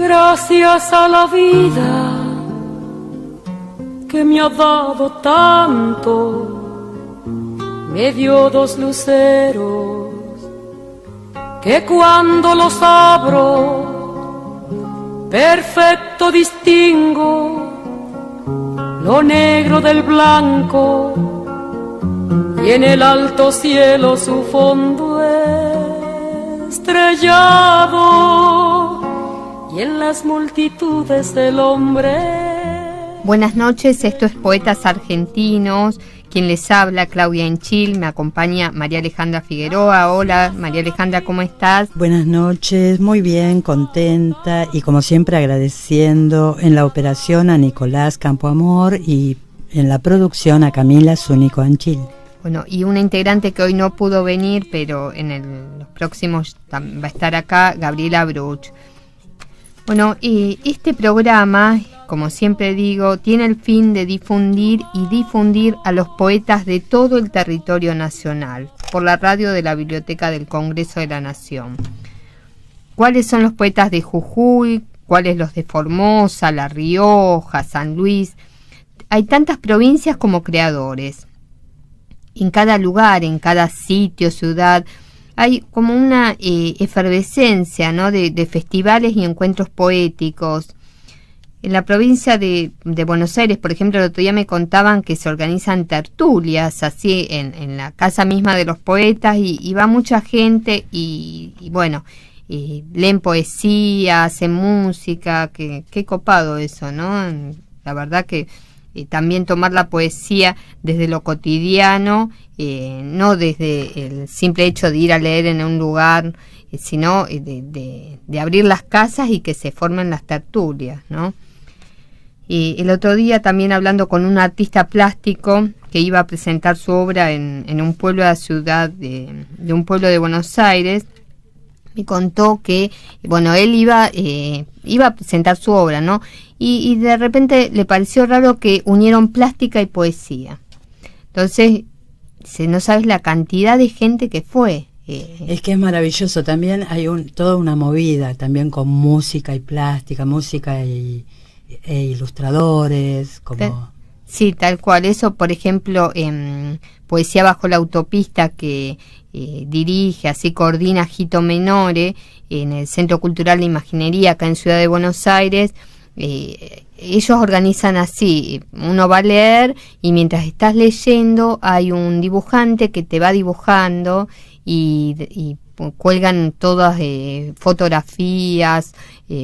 Gracias a la vida que me ha dado tanto, me dio dos luceros que cuando los abro perfecto distingo lo negro del blanco y en el alto cielo su fondo estrellado y en las multitudes del hombre. Buenas noches, esto es Poetas Argentinos. Quien les habla, Claudia Enchil, me acompaña María Alejandra Figueroa. Hola, María Alejandra, ¿cómo estás? Buenas noches, muy bien, contenta y como siempre agradeciendo en la operación a Nicolás Campoamor y en la producción a Camila Zúñigo Anchil. Bueno, y una integrante que hoy no pudo venir, pero los próximos va a estar acá, Gabriela Bruch. Bueno, este programa, como siempre digo, tiene el fin de difundir a los poetas de todo el territorio nacional, por la radio de la Biblioteca del Congreso de la Nación. ¿Cuáles son los poetas de Jujuy? ¿Cuáles los de Formosa, La Rioja, San Luis? Hay tantas provincias como creadores. En cada lugar, en cada sitio, ciudad, hay como una efervescencia, ¿no?, de festivales y encuentros poéticos. En la provincia de Buenos Aires, por ejemplo, el otro día me contaban que se organizan tertulias así en la casa misma de los poetas y va mucha gente y bueno, leen poesía, hacen música, qué copado eso, ¿no? La verdad que también tomar la poesía desde lo cotidiano, no desde el simple hecho de ir a leer en un lugar, sino de abrir las casas y que se formen las tertulias, ¿no? El otro día también hablando con un artista plástico que iba a presentar su obra en un pueblo de la ciudad, de un pueblo de Buenos Aires, me contó que, bueno, él iba a presentar su obra, ¿no? Y de repente le pareció raro que unieron plástica y poesía. Entonces, no sabes la cantidad de gente que fue. Es que es maravilloso, también hay toda una movida, también con música y plástica, música e ilustradores, como... Sí, tal cual. Eso, por ejemplo, en Poesía bajo la autopista que dirige, así coordina Jito Menore en el Centro Cultural de Imaginería acá en Ciudad de Buenos Aires. Ellos organizan así, uno va a leer y mientras estás leyendo hay un dibujante que te va dibujando y cuelgan todas fotografías,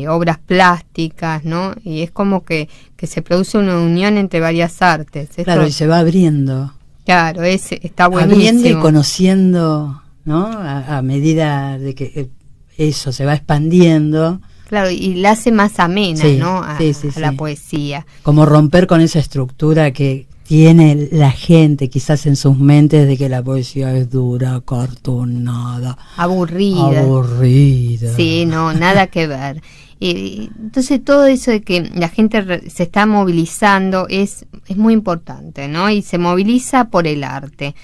obras plásticas, ¿no? Y es como que se produce una unión entre varias artes. Claro, y se va abriendo. Claro, está buenísimo. Abriendo y conociendo, ¿no? A medida de que eso se va expandiendo. Claro, y la hace más amena, sí, ¿no? A la poesía. Como romper con esa estructura que tiene la gente quizás en sus mentes de que la poesía es dura, cartonada, aburrida. Sí, no, nada que ver. Entonces todo eso de que la gente se está movilizando es muy importante, ¿no? Y se moviliza por el arte.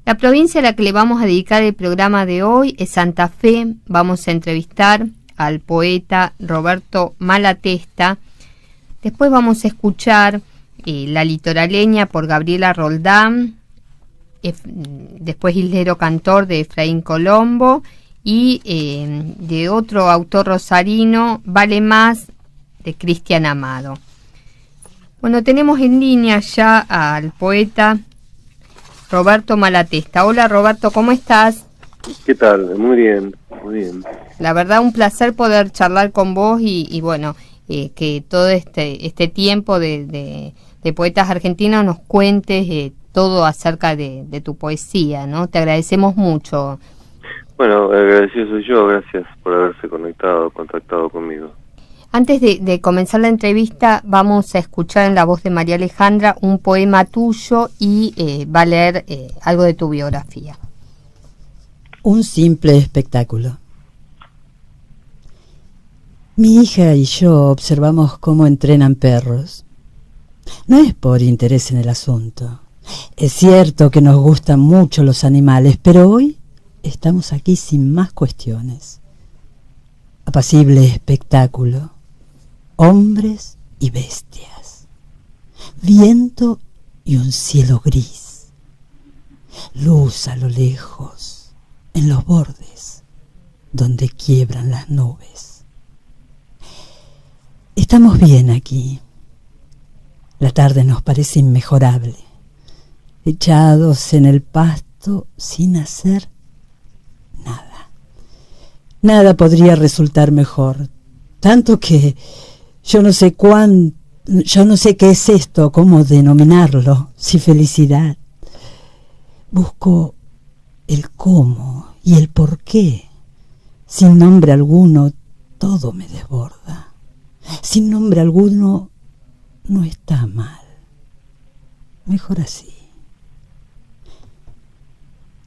La provincia a la que le vamos a dedicar el programa de hoy es Santa Fe. Vamos a entrevistar al poeta Roberto Malatesta. Después vamos a escuchar La Litoraleña por Gabriela Roldán, después Islero Cantor de Efraín Colombo y de otro autor rosarino, Vale Más, de Cristian Amado. Bueno, tenemos en línea ya al poeta Roberto Malatesta. Hola Roberto, ¿cómo estás? ¿Qué tal? Muy bien, muy bien. La verdad, un placer poder charlar con vos y bueno, que todo este tiempo de Poetas Argentinos nos cuentes todo acerca de tu poesía, ¿no? Te agradecemos mucho. Bueno, agradecido soy yo, gracias por haberse contactado conmigo. Antes de comenzar la entrevista, vamos a escuchar en la voz de María Alejandra un poema tuyo y va a leer algo de tu biografía. Un simple espectáculo. Mi hija y yo observamos cómo entrenan perros. No es por interés en el asunto. Es cierto que nos gustan mucho los animales, pero hoy estamos aquí sin más cuestiones. Apacible espectáculo. hombres y bestias, viento y un cielo gris, luz a lo lejos, en los bordes, donde quiebran las nubes. Estamos bien aquí. La tarde nos parece inmejorable, echados en el pasto sin hacer nada. Nada podría resultar mejor, tanto que yo no sé qué es esto, cómo denominarlo, si felicidad. Busco el cómo y el por qué. Sin nombre alguno, todo me desborda. Sin nombre alguno, no está mal. Mejor así.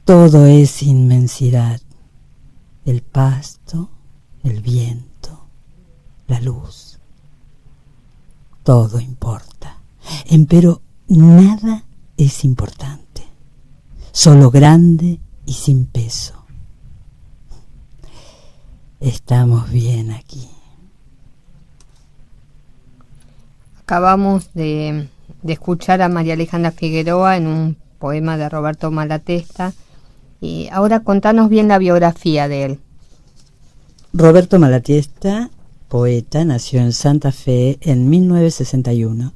Todo es inmensidad. El pasto, el viento, la luz. Todo importa. Empero nada es importante. Solo grande y sin peso. Estamos bien aquí. Acabamos de escuchar a María Alejandra Figueroa en un poema de Roberto Malatesta. Y ahora contanos bien la biografía de él. Roberto Malatesta, poeta, nació en Santa Fe en 1961.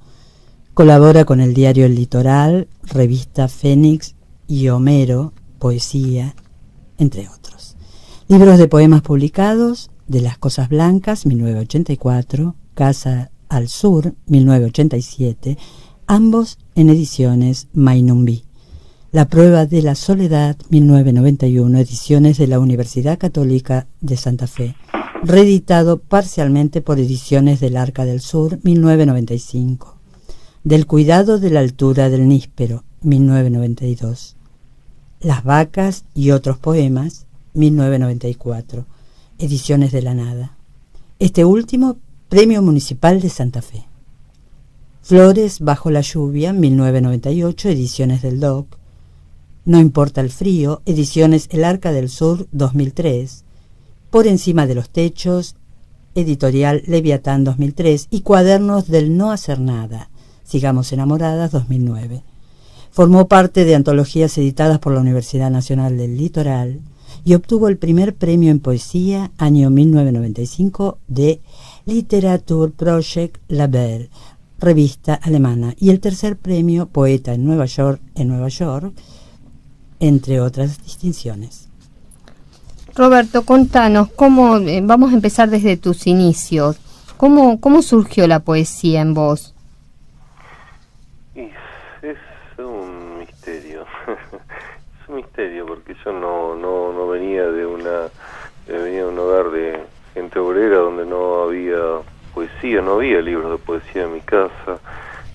Colabora con el diario El Litoral, revista Fénix y Homero, poesía, entre otros. Libros de poemas publicados: De las Cosas Blancas, 1984, Casa al Sur, 1987, ambos en ediciones Mainumbi. La Prueba de la Soledad, 1991, ediciones de la Universidad Católica de Santa Fe, reeditado parcialmente por Ediciones del Arca del Sur, 1995. Del Cuidado de la Altura del Níspero, 1992. Las Vacas y otros poemas, 1994, Ediciones de la Nada. Este último, Premio Municipal de Santa Fe. Flores bajo la lluvia, 1998, Ediciones del DOC. No importa el frío, Ediciones El Arca del Sur, 2003. Por encima de los techos, Editorial Leviatán, 2003. Y Cuadernos del No Hacer Nada, Sigamos Enamoradas, 2009. Formó parte de antologías editadas por la Universidad Nacional del Litoral y obtuvo el primer premio en poesía, año 1995, de Literaturprojekt Label, revista alemana, y el tercer premio Poeta en Nueva York, entre otras distinciones. Roberto, contanos, vamos a empezar desde tus inicios. ¿Cómo surgió la poesía en vos? Es un misterio. Es un misterio porque yo no venía venía de un hogar de gente obrera donde no había poesía, no había libros de poesía en mi casa.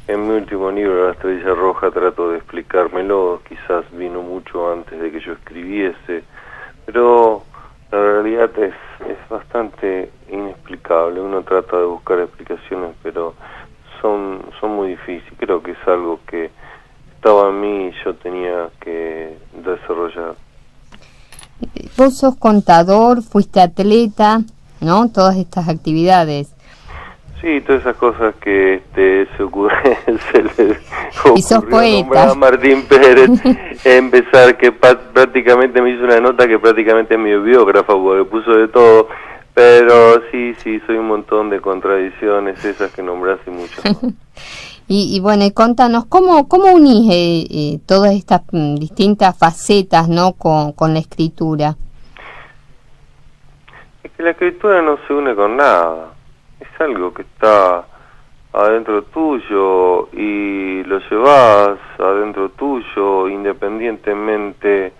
En mi último libro, La Estrella Roja, trato de explicármelo. Quizás vino mucho antes de que yo escribiese, pero la realidad es bastante inexplicable. Uno trata de buscar explicaciones, pero son muy difíciles. Creo que es algo que estaba en mí y yo tenía que desarrollar. Vos sos contador, fuiste atleta, ¿no? Todas estas actividades. Sí, todas esas cosas que se le y sos poeta. A Martín Pérez empezar, que prácticamente me hizo una nota que prácticamente es mi biógrafa, porque puso de todo, pero sí, soy un montón de contradicciones, esas que nombraste y muchas más. Y bueno, y contanos, ¿cómo unís todas estas distintas facetas, ¿no? con la escritura? Es que la escritura no se une con nada. Es algo que está adentro tuyo y lo llevas adentro tuyo independientemente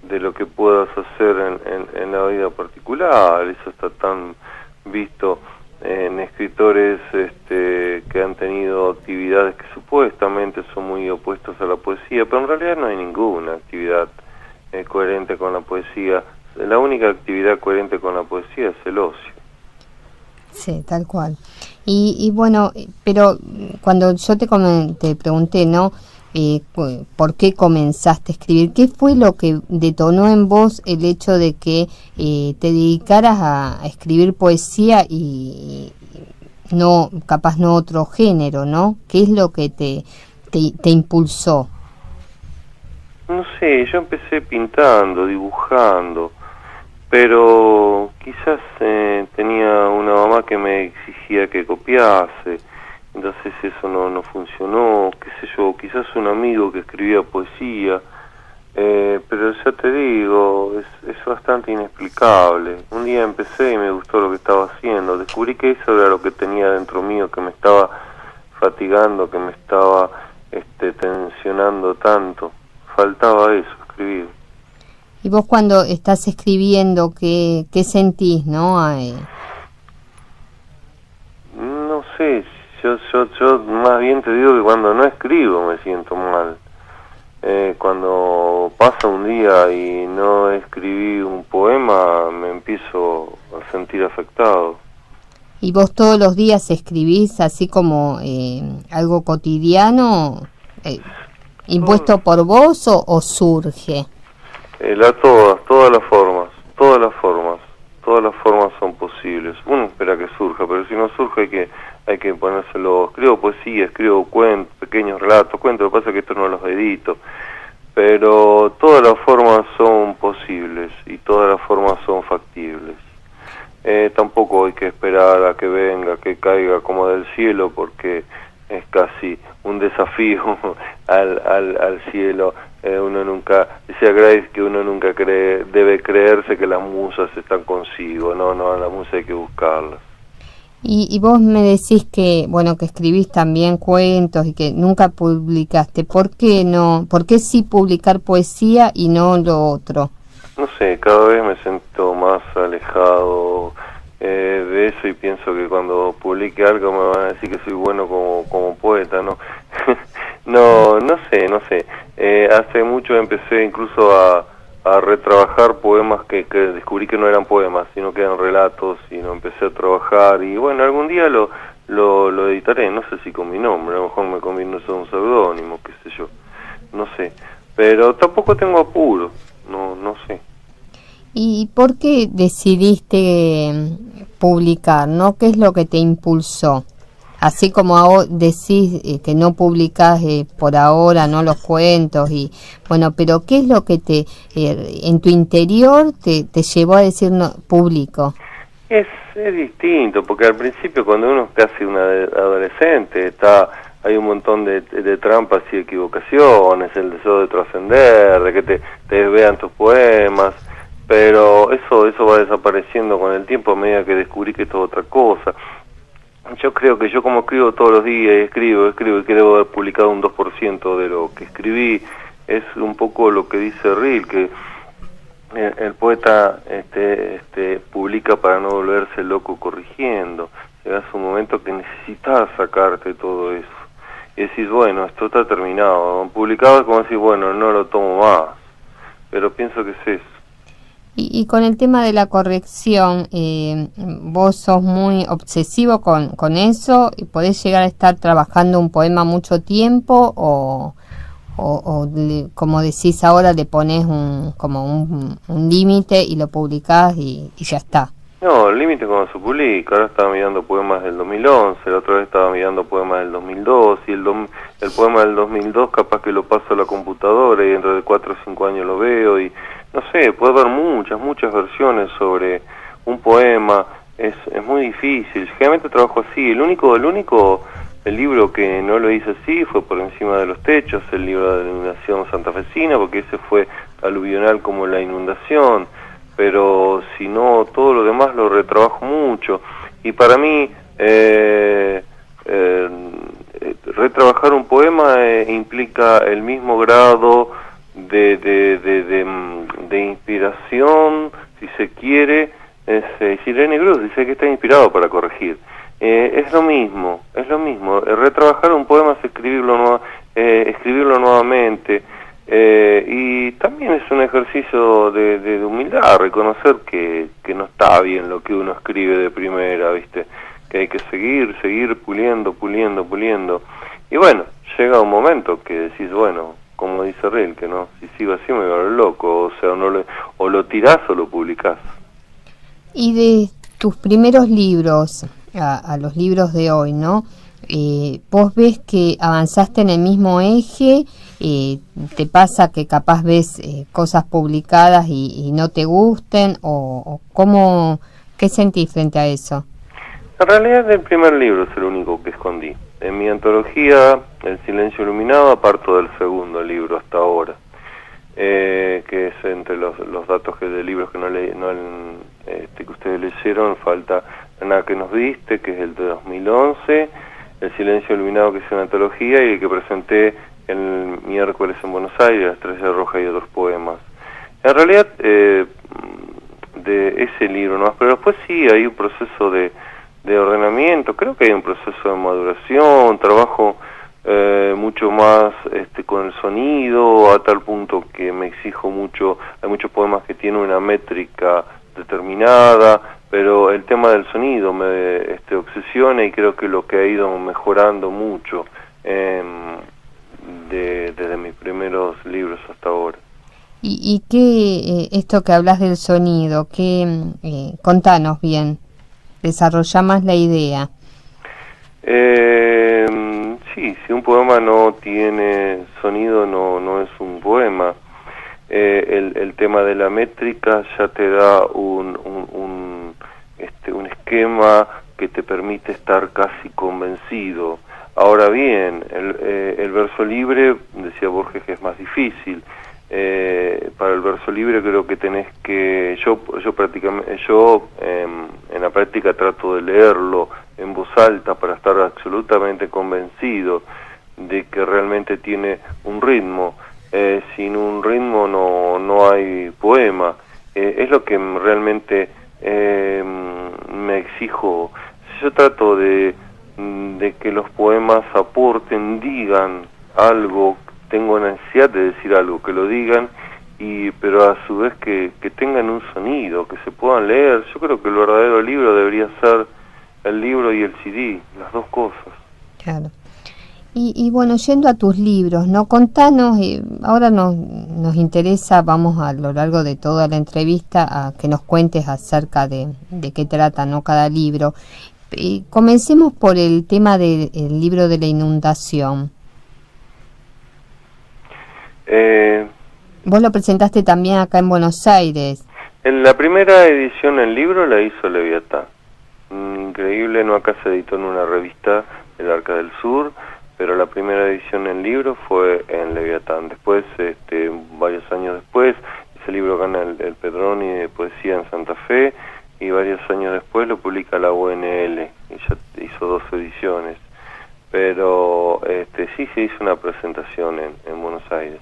de lo que puedas hacer en la vida particular. Eso está tan visto en escritores que han tenido actividades que supuestamente son muy opuestas a la poesía, pero en realidad no hay ninguna actividad coherente con la poesía. La única actividad coherente con la poesía es el ocio. Sí, tal cual. Y bueno, pero cuando yo te pregunté, ¿no? ¿Por qué comenzaste a escribir? ¿Qué fue lo que detonó en vos el hecho de que te dedicaras a escribir poesía y no, capaz no otro género, ¿no? ¿Qué es lo que te impulsó? No sé, yo empecé pintando, dibujando, pero quizás tenía una mamá que me exigía que copiase, entonces eso no funcionó, qué sé yo, quizás un amigo que escribía poesía, pero ya te digo, es bastante inexplicable. Un día empecé y me gustó lo que estaba haciendo, descubrí que eso era lo que tenía dentro mío, que me estaba fatigando, que me estaba tensionando tanto, faltaba eso, escribir. Y vos cuando estás escribiendo, ¿qué sentís, no? No sé, yo más bien te digo que cuando no escribo me siento mal. Cuando pasa un día y no escribí un poema, me empiezo a sentir afectado. ¿Y vos todos los días escribís así como algo cotidiano, impuesto por vos o surge? Todas las formas son posibles. Uno espera que surja, pero si no surge hay que ponérselo. Escribo poesía, escribo cuentos, pequeños relatos, cuentos, lo que pasa es que esto no los edito, pero todas las formas son posibles y todas las formas son factibles. Tampoco hay que esperar a que venga, que caiga como del cielo, porque es casi un desafío al cielo. Uno nunca, decía Grace, que uno nunca debe creerse que las musas están consigo. No, a las musas hay que buscarlas. Y vos me decís que, bueno, que escribís también cuentos y que nunca publicaste. ¿Por qué no? ¿Por qué sí publicar poesía y no lo otro? No sé, cada vez me siento más alejado de eso y pienso que cuando publique algo me van a decir que soy bueno como poeta, ¿no? No sé. Hace mucho empecé incluso a retrabajar poemas que descubrí que no eran poemas, sino que eran relatos, y no empecé a trabajar, y bueno, algún día lo editaré, no sé si con mi nombre, a lo mejor me conviene usar un seudónimo, qué sé yo, no sé, pero tampoco tengo apuro, no sé. ¿Y por qué decidiste publicar, no? ¿Qué es lo que te impulsó? Así como decís que no publicás por ahora, no los cuentos, y bueno, pero ¿qué es lo que en tu interior te llevó a decir no publico? Es distinto, porque al principio cuando uno es casi un adolescente hay un montón de trampas y equivocaciones, el deseo de trascender, de que te vean tus poemas, pero eso va desapareciendo con el tiempo a medida que descubrí que esto es otra cosa. Yo creo que yo, como escribo todos los días, escribo y que debo haber publicado un 2% de lo que escribí, es un poco lo que dice Rilke, que el poeta publica para no volverse loco corrigiendo. Llegas a un momento que necesitas sacarte todo eso y decís, bueno, esto está terminado. Publicado como decir, bueno, no lo tomo más, pero pienso que es eso. Y con el tema de la corrección, ¿vos sos muy obsesivo con eso y podés llegar a estar trabajando un poema mucho tiempo o como decís ahora, le pones un límite y lo publicás y ya está? No, el límite cuando se publica. Ahora estaba mirando poemas del 2011, la otra vez estaba mirando poemas del 2002, y el poema del 2002 capaz que lo paso a la computadora y dentro de 4 o 5 años lo veo, y no sé, puede haber muchas versiones sobre un poema. Es muy difícil. Generalmente trabajo así. El único libro que no lo hice así fue Por encima de los techos, el libro de la inundación santafesina, porque ese fue aluvional como la inundación, pero si no, todo lo demás lo retrabajo mucho. Y para mí retrabajar un poema implica el mismo grado de inspiración, si se quiere. Irene Cruz dice que está inspirado para corregir. Es lo mismo. Retrabajar un poema es escribirlo nuevamente, y también es un ejercicio de humildad, reconocer que no está bien lo que uno escribe de primera, ¿viste? Que hay que seguir puliendo. Y bueno, llega un momento que decís, bueno, como dice Rilke, ¿no? Si sigo así me voy a volver loco, o sea, o lo tirás o lo publicás. Y de tus primeros libros, a los libros de hoy, ¿no? ¿Vos ves que avanzaste en el mismo eje? ¿Te pasa que capaz ves cosas publicadas y no te gusten? ¿O cómo, qué sentís frente a eso? En realidad el primer libro es el único que escondí. En mi antología, El silencio iluminado, aparto del segundo libro hasta ahora, que es entre los datos de libros que que ustedes leyeron, falta Nada que nos viste, que es el de 2011, El silencio iluminado, que es una antología, y el que presenté el miércoles en Buenos Aires, La estrella roja y otros poemas. En realidad, de ese libro nomás, pero después sí hay un proceso de ordenamiento, creo que hay un proceso de maduración, trabajo mucho más con el sonido, a tal punto que me exijo mucho. Hay muchos poemas que tienen una métrica determinada, pero el tema del sonido me obsesiona, y creo que lo que ha ido mejorando mucho desde mis primeros libros hasta ahora. ¿Y qué, esto que hablas del sonido, contanos bien, desarrolla más la idea? Sí, si un poema no tiene sonido, no es un poema. El tema de la métrica ya te da un esquema que te permite estar casi convencido. Ahora bien, el verso libre, decía Borges que es más difícil. Para el verso libre creo que tenés que, yo en la práctica trato de leerlo en voz alta para estar absolutamente convencido de que realmente tiene un ritmo. Sin un ritmo no hay poema. Es lo que realmente me exijo. Yo trato de que los poemas aporten, digan algo, tengo necesidad de decir algo, que lo digan, pero a su vez que tengan un sonido, que se puedan leer. Yo creo que el verdadero libro debería ser el libro y el CD, las dos cosas. Claro. Y bueno, yendo a tus libros, ¿no? Contanos, ahora nos interesa, vamos a lo largo de toda la entrevista a que nos cuentes acerca de qué trata, ¿no?, cada libro. Comencemos por el tema del libro de la inundación. Vos lo presentaste también acá en Buenos Aires. En la primera edición del libro la hizo Leviatán. Increíble, no, acá se editó en una revista, El Arca del Sur, pero la primera edición en libro fue en Leviatán. Después, varios años después, ese libro gana el Pedroni de Poesía en Santa Fe, y varios años después lo publica la UNL, y ya hizo 2 ediciones. Pero sí se hizo una presentación en Buenos Aires.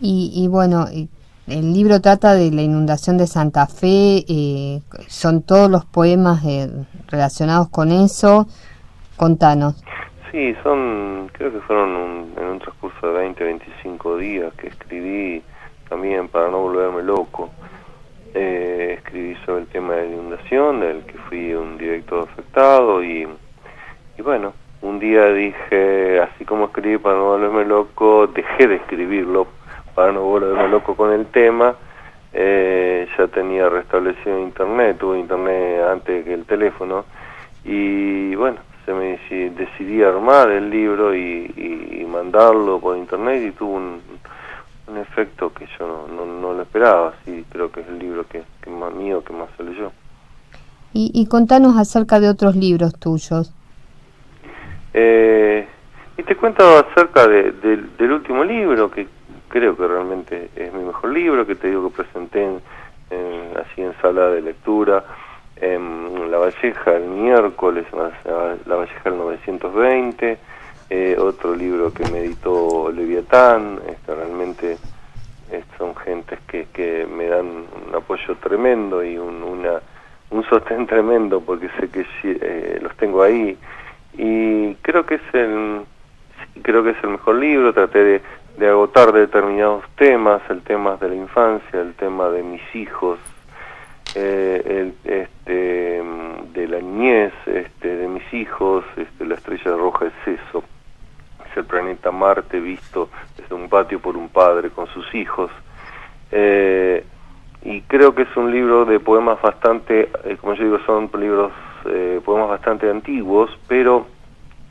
Y bueno, el libro trata de la inundación de Santa Fe, son todos los poemas relacionados con eso. Contanos. Sí, creo que fueron en un transcurso de 25 días que escribí también para no volverme loco. Escribí sobre el tema de la inundación, del que fui un directo afectado, y bueno, un día dije, así como escribí para no volverme loco, dejé de escribirlo para no volverme loco con el tema. Ya tenía restablecido internet, tuve internet antes que el teléfono, y bueno, decidí armar el libro y mandarlo por internet, y tuvo un efecto que yo no lo esperaba. Sí, creo que es el libro que más mío, que más se leyó. Y contanos acerca de otros libros tuyos. Y te cuento acerca del último libro, que creo que realmente es mi mejor libro, que te digo que presenté así en sala de lectura en La Valleja el miércoles, La Valleja el 920, otro libro que me editó Leviatán. Realmente son gentes que me dan un apoyo tremendo y un sostén tremendo, porque sé que los tengo ahí, y creo que es el mejor libro. Traté de agotar determinados temas, el tema de la infancia, el tema de mis hijos, de la niñez, de mis hijos. La estrella roja es eso, es el planeta Marte visto desde un patio por un padre con sus hijos, y creo que es un libro de poemas bastante, como yo digo, son libros poemas bastante antiguos, pero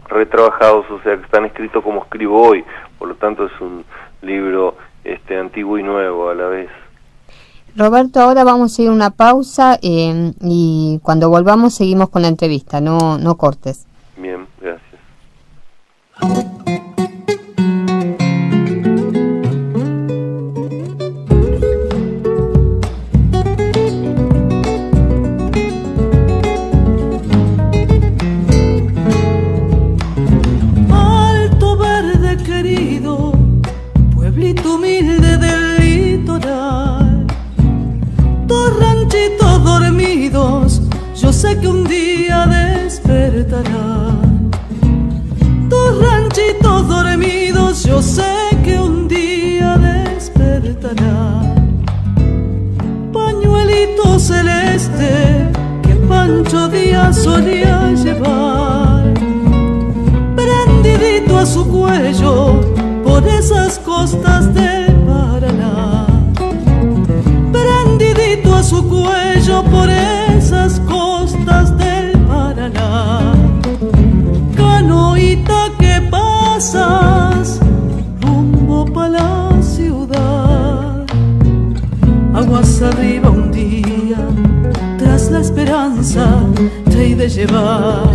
retrabajados, o sea que están escritos como escribo hoy, por lo tanto es un libro antiguo y nuevo a la vez. Roberto, ahora vamos a ir a una pausa y cuando volvamos seguimos con la entrevista, no cortes. Bien, gracias. Alto verde querido, pueblito humilde del litoral, dos ranchitos dormidos, yo sé que un día despertarán. Dos ranchitos dormidos, yo sé que un día despertarán. Pañuelito celeste que Pancho Díaz solía llevar, prendidito a su cuello por esas costas del Paraná. Prendidito a su cuello por esas costas del Paraná. Canoita que pasas rumbo pa' la ciudad, aguas arriba un día, tras la esperanza te he de llevar.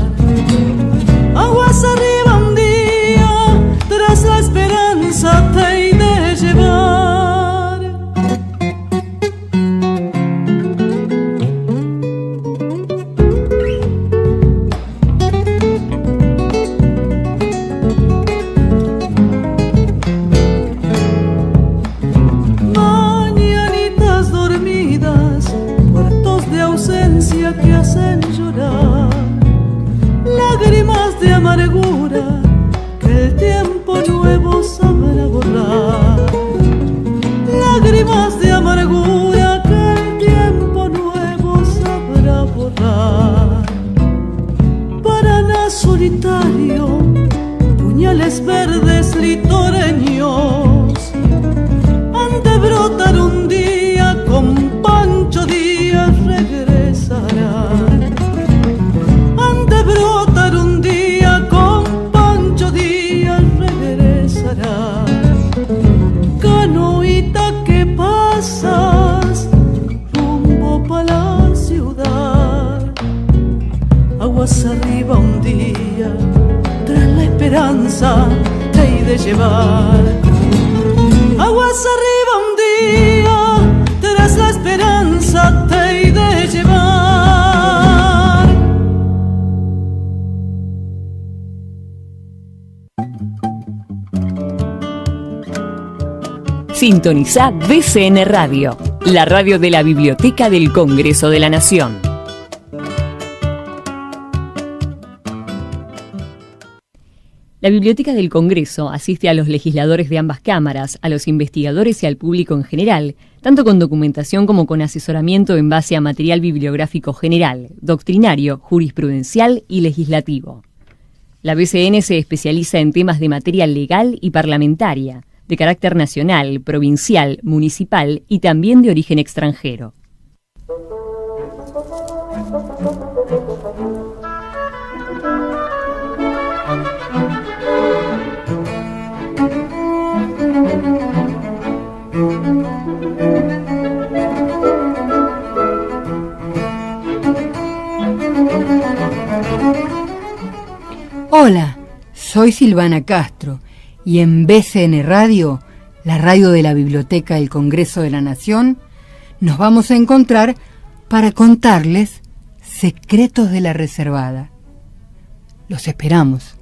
Aguas arriba un día, tras la esperanza te he de llevar. Que hacen llorar, lágrimas de amargura que el tiempo nuevo sabrá borrar. Lágrimas de amargura que el tiempo nuevo sabrá borrar. Paraná solitario, puñales verdes litoreños, han de brotar un día con Pancho Díaz regresarán. Han de brotar un día con Pancho Díaz regresarán. Canoita que pasas rumbo pa' la ciudad, aguas arriba un día, tras la esperanza te he de llevar. Aguas arriba un día, tras la esperanza te he de llevar. Sintoniza BCN Radio, la radio de la Biblioteca del Congreso de la Nación. La Biblioteca del Congreso asiste a los legisladores de ambas cámaras, a los investigadores y al público en general, tanto con documentación como con asesoramiento en base a material bibliográfico general, doctrinario, jurisprudencial y legislativo. La BCN se especializa en temas de materia legal y parlamentaria, de carácter nacional, provincial, municipal y también de origen extranjero. Hola, soy Silvana Castro y en BCN Radio, la radio de la Biblioteca del Congreso de la Nación, nos vamos a encontrar para contarles secretos de la reservada. Los esperamos.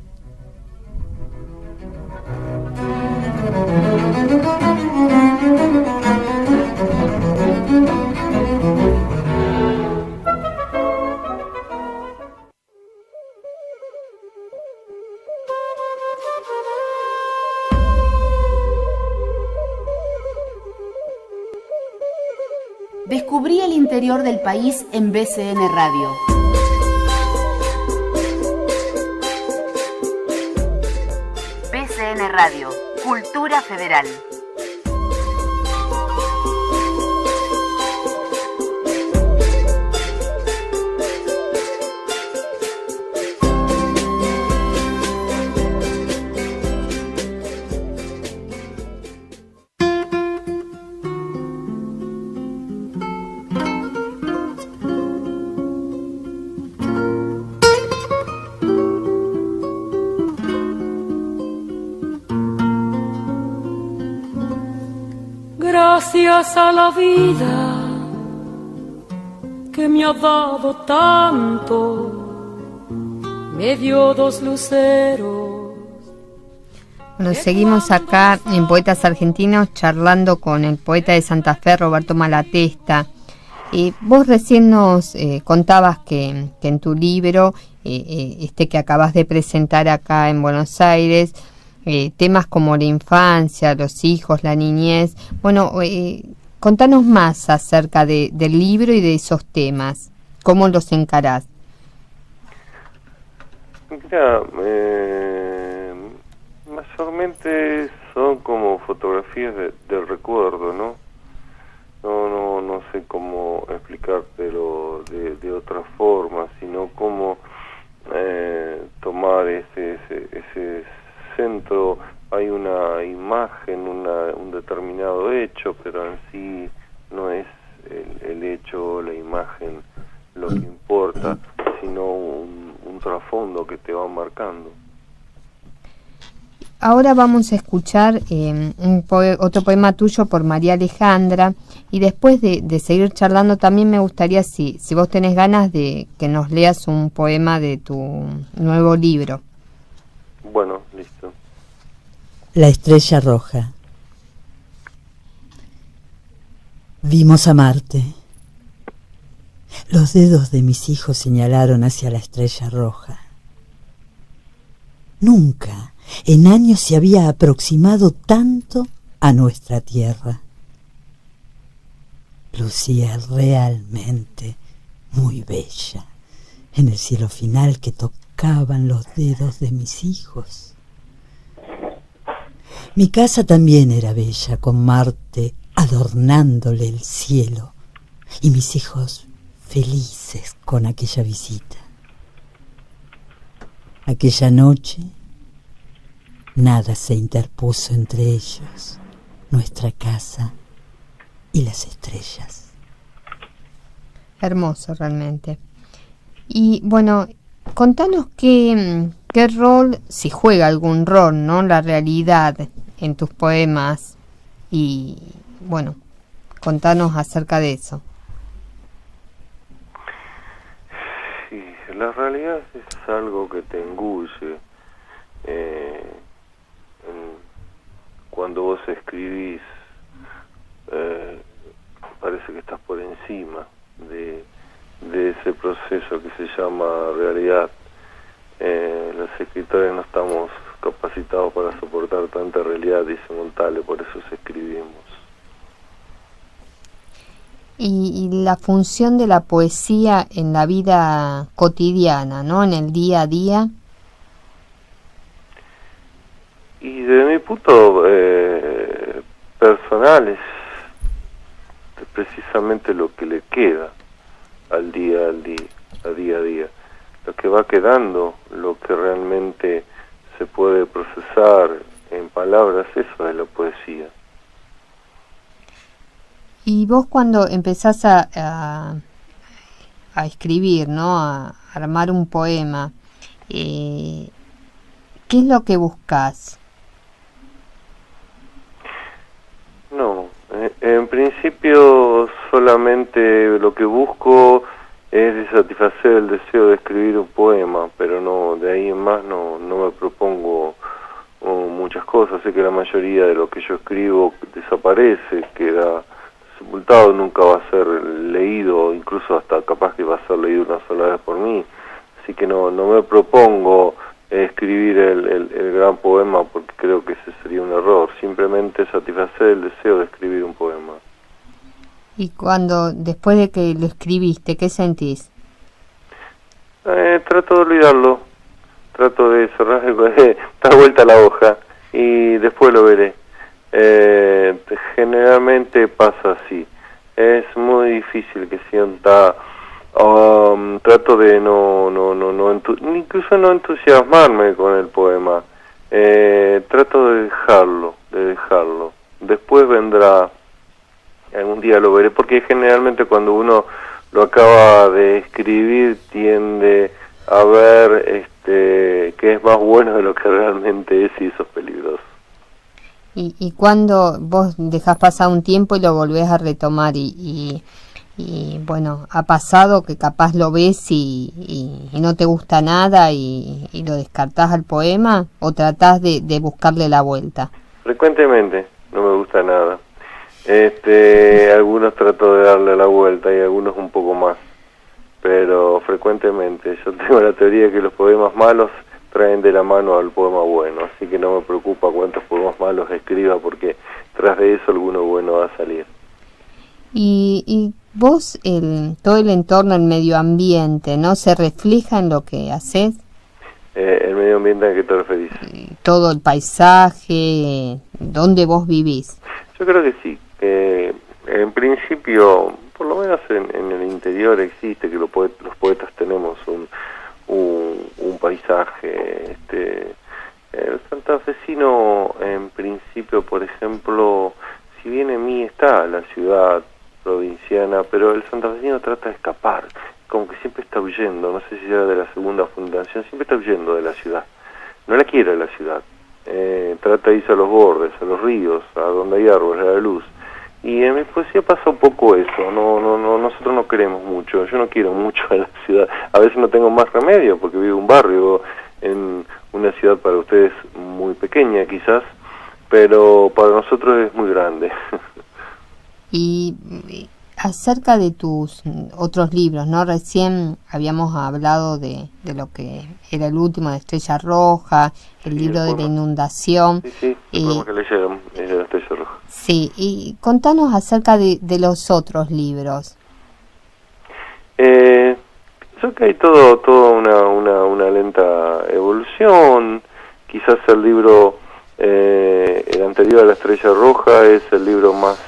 Descubrí el interior del país en BCN Radio. BCN Radio, Cultura Federal. gracias a la vida que me ha dado tanto, me dio 2 luceros. Bueno, seguimos acá en Poetas Argentinos charlando con el poeta de Santa Fe, Roberto Malatesta. Vos recién nos contabas que en tu libro, que acabas de presentar acá en Buenos Aires, temas como la infancia, los hijos, la niñez. Bueno, contanos más acerca del libro y de esos temas. ¿Cómo los encarás? Mira, mayormente son como fotografías del recuerdo, ¿no? No sé cómo explicártelo de otra forma, sino cómo tomar ese centro. Hay una imagen, un determinado hecho, pero en sí no es el hecho o la imagen lo que importa, sino un trasfondo que te va marcando. Ahora vamos a escuchar otro poema tuyo por María Alejandra, y después de seguir charlando también me gustaría, si vos tenés ganas, de que nos leas un poema de tu nuevo libro. Bueno, listo. La estrella roja. Vimos a Marte. Los dedos de mis hijos señalaron hacia la estrella roja. Nunca en años se había aproximado tanto a nuestra tierra. Lucía realmente muy bella en el cielo final que tocaban los dedos de mis hijos. Mi casa también era bella, con Marte adornándole el cielo, y mis hijos felices con aquella visita. Aquella noche, nada se interpuso entre ellos, nuestra casa y las estrellas. Hermoso realmente. Y bueno, contanos qué rol, si juega algún rol, ¿no?, la realidad en tus poemas, y bueno, contanos acerca de eso. Sí, la realidad es algo que te engulle. Cuando vos escribís, parece que estás por encima de ese proceso que se llama realidad. Los escritores no estamos capacitados para soportar tanta realidad insoportable, por eso escribimos. Y la función de la poesía en la vida cotidiana, ¿no?, en el día a día. Y desde mi punto personal es precisamente lo que le queda al día a día. Lo que va quedando, lo que realmente se puede procesar en palabras, eso es la poesía. Y vos, cuando empezás a escribir, ¿no?, a armar un poema, ¿qué es lo que buscas? No, en principio solamente lo que busco es de satisfacer el deseo de escribir un poema, pero no, de ahí en más no me propongo muchas cosas. Sé que la mayoría de lo que yo escribo desaparece, queda sepultado, nunca va a ser leído, incluso hasta capaz que va a ser leído una sola vez por mí, así que no me propongo escribir el gran poema, porque creo que ese sería un error. Simplemente satisfacer el deseo de escribir un poema. Y después de que lo escribiste, ¿qué sentís? Trato de olvidarlo, trato de cerrar, dar vuelta a la hoja y después lo veré. Generalmente pasa así. Es muy difícil que sienta. Trato de incluso no entusiasmarme con el poema. Trato de dejarlo. Después vendrá, algún día lo veré, porque generalmente cuando uno lo acaba de escribir tiende a ver que es más bueno de lo que realmente es, y eso es peligroso. Y cuando vos dejás pasar un tiempo y lo volvés a retomar y bueno, ha pasado que capaz lo ves y no te gusta nada y lo descartás al poema, o tratás de buscarle la vuelta. Frecuentemente no me gusta nada. Algunos trato de darle la vuelta y algunos un poco más, pero frecuentemente. Yo tengo la teoría que los poemas malos traen de la mano al poema bueno, así que no me preocupa cuántos poemas malos escriba, porque tras de eso alguno bueno va a salir. Y vos, todo el entorno, el medio ambiente, ¿no? ¿Se refleja en lo que haces? ¿El medio ambiente a qué te referís? Todo el paisaje, ¿dónde vos vivís? Yo creo que sí, que en principio, por lo menos en el interior existe, que los poetas tenemos un paisaje. El santafesino, en principio, por ejemplo, si bien en mí está la ciudad provinciana, pero el santafesino trata de escapar, como que siempre está huyendo, no sé si era de la segunda fundación, siempre está huyendo de la ciudad, no la quiere la ciudad, trata de irse a los bordes, a los ríos, a donde hay árboles, a la luz, y en mi poesía pasa un poco eso. Nosotros no queremos mucho, yo no quiero mucho a la ciudad, a veces no tengo más remedio porque vivo en un barrio, en una ciudad para ustedes muy pequeña quizás, pero para nosotros es muy grande. Y acerca de tus otros libros, ¿no? Recién habíamos hablado de lo que era el último, de Estrella Roja, el libro de la inundación. Sí, el que leyeron, es de la Estrella Roja. Sí, y contanos acerca de los otros libros. Creo que hay todo una lenta evolución. Quizás el libro, el anterior a la Estrella Roja, es el libro más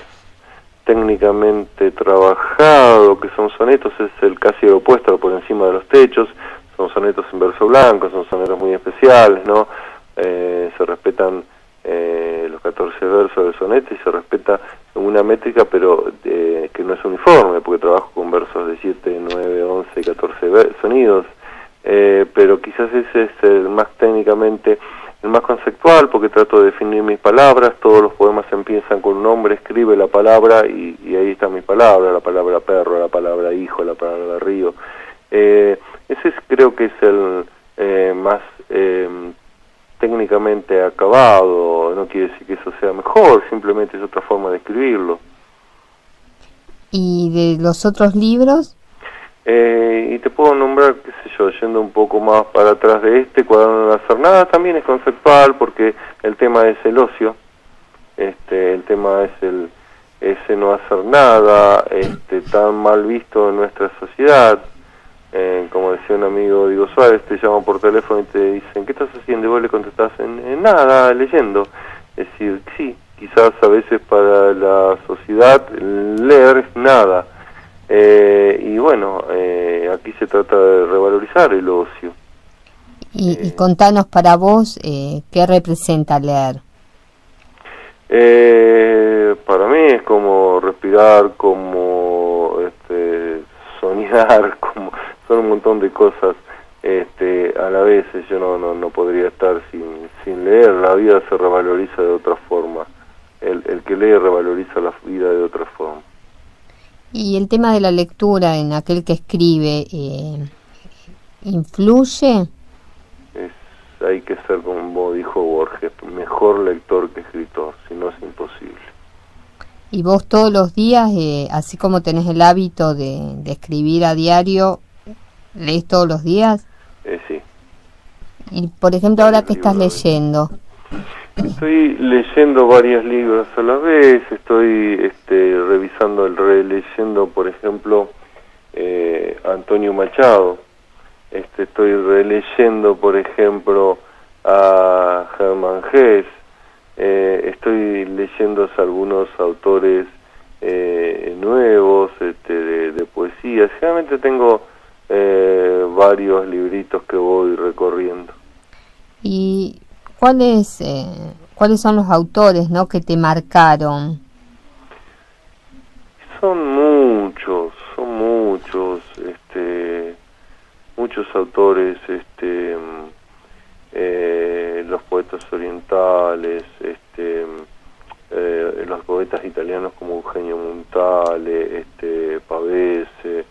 técnicamente trabajado, que son sonetos, es el casi el opuesto, por encima de los techos. Son sonetos en verso blanco, son sonetos muy especiales, ¿no? Se respetan los 14 versos del soneto y se respeta una métrica, pero que no es uniforme, porque trabajo con versos de 7, 9, 11, 14 sonidos, pero quizás ese es el más técnicamente, el más conceptual, porque trato de definir mis palabras. Todos los poemas empiezan con un hombre, escribe la palabra y ahí está mi palabra, la palabra perro, la palabra hijo, la palabra río. Ese creo que es el más técnicamente acabado. No quiere decir que eso sea mejor, simplemente es otra forma de escribirlo. ¿Y de los otros libros? Y te puedo nombrar, qué sé yo, yendo un poco más para atrás de Cuaderno de no hacer nada, también es conceptual, porque el tema es el ocio, el tema es ese no hacer nada, tan mal visto en nuestra sociedad. Como decía un amigo, Diego Suárez, te llaman por teléfono y te dicen, ¿qué estás haciendo? Y vos le contestás, en nada, leyendo. Es decir, sí, quizás a veces para la sociedad leer es nada. Y bueno, aquí se trata de revalorizar el ocio. Y contanos para vos, ¿qué representa leer? Para mí es como respirar, como soñar, como son un montón de cosas a la vez. Yo no podría estar sin leer. La vida se revaloriza de otra forma. El que lee revaloriza la vida de otra forma. ¿Y el tema de la lectura en aquel que escribe influye? Hay que ser, como dijo Borges, mejor lector que escritor, si no es imposible. ¿Y vos todos los días, así como tenés el hábito de escribir a diario, lees todos los días? Sí. Y por ejemplo, ahora que estás leyendo. Estoy leyendo varios libros a la vez. Estoy releyendo, por ejemplo, Antonio Machado. Estoy releyendo, por ejemplo, a Germán Hesse. Estoy leyendo algunos autores nuevos de poesía. Generalmente tengo varios libritos que voy recorriendo. ¿Y cuáles son los autores, no, que te marcaron? Son muchos, muchos autores, los poetas orientales, los poetas italianos como Eugenio Montale, Pavese,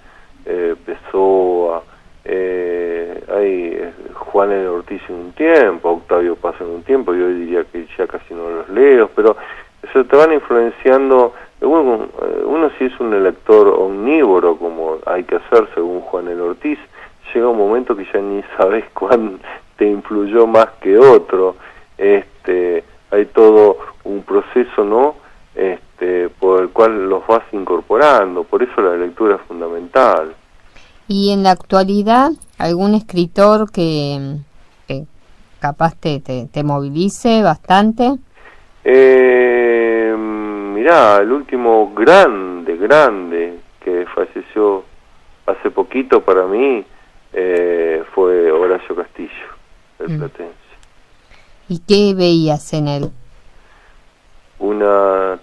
Pessoa, hay Juan L. Ortiz en un tiempo, Octavio Paz en un tiempo, yo diría que ya casi no los leo, pero se te van influenciando. Uno si es un lector omnívoro, como hay que hacer según Juan L. Ortiz, llega un momento que ya ni sabes cuán te influyó más que otro. Hay todo un proceso, ¿no? Por el cual los vas incorporando, por eso la lectura es fundamental. Y en la actualidad, ¿algún escritor que capaz te movilice bastante? Mirá, el último grande que falleció hace poquito para mí fue Horacio Castillo, el platense. ¿Y qué veías en él? Una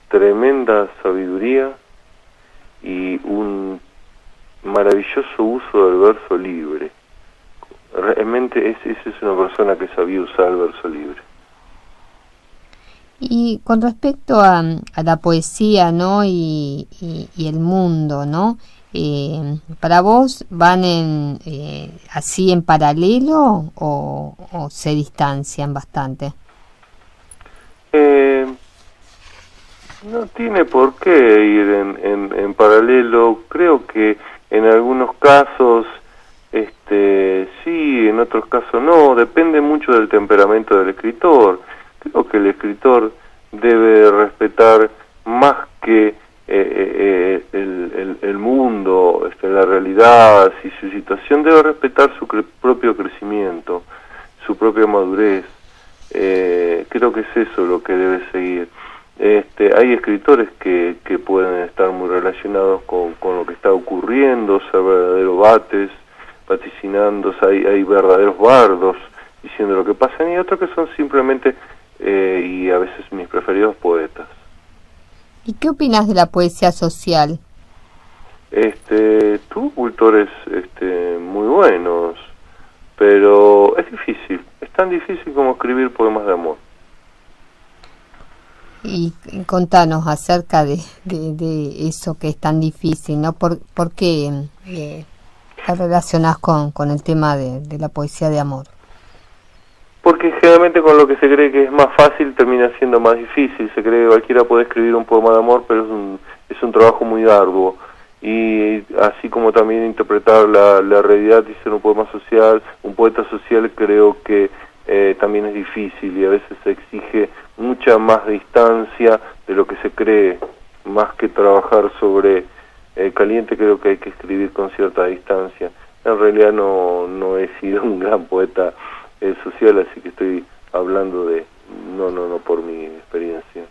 tremenda sabiduría y un maravilloso uso del verso libre. Realmente es una persona que sabía usar el verso libre. Y con respecto a la poesía, ¿no? Y el mundo, ¿no? ¿Para vos van así en paralelo o se distancian bastante? No tiene por qué ir en paralelo. Creo que en algunos casos sí, en otros casos no. Depende mucho del temperamento del escritor. Creo que el escritor debe respetar más que el mundo, la realidad y su situación, debe respetar su propio crecimiento, su propia madurez. Creo que es eso lo que debe seguir. Hay escritores que pueden estar muy relacionados con lo que está ocurriendo, ser verdaderos vaticinando, hay verdaderos bardos diciendo lo que pasa, y otros que son simplemente y a veces mis preferidos poetas. ¿Y qué opinas de la poesía social? Tuvo autores muy buenos, pero es difícil, es tan difícil como escribir poemas de amor. Y contanos acerca de eso que es tan difícil, ¿no? ¿Por qué te relacionás con el tema de la poesía de amor? Porque generalmente con lo que se cree que es más fácil termina siendo más difícil. Se cree que cualquiera puede escribir un poema de amor, pero es un trabajo muy arduo. Y así como también interpretar la realidad y ser un poema social, un poeta social, creo que también es difícil y a veces se exige mucha más distancia de lo que se cree. Más que trabajar sobre caliente, creo que hay que escribir con cierta distancia. En realidad no he sido un gran poeta social, así que estoy hablando no por mi experiencia.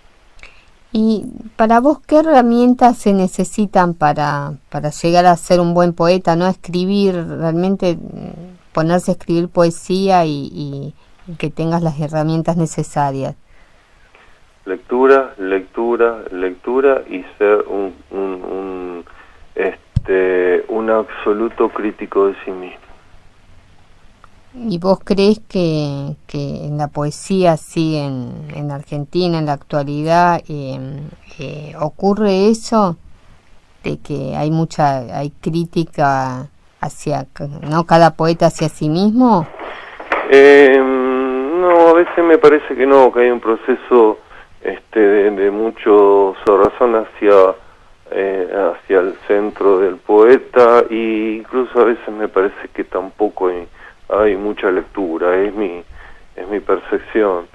Y para vos, ¿qué herramientas se necesitan para llegar a ser un buen poeta, no escribir, realmente ponerse a escribir poesía y que tengas las herramientas necesarias? Lectura y ser un absoluto crítico de sí mismo. ¿Y vos crees que en la poesía, así en Argentina, en la actualidad, ocurre eso? De que hay crítica hacia, ¿no? Cada poeta hacia sí mismo. No, a veces me parece que no, que hay un proceso de mucho razón hacia el centro del poeta, e incluso a veces me parece que tampoco hay mucha lectura, es mi percepción.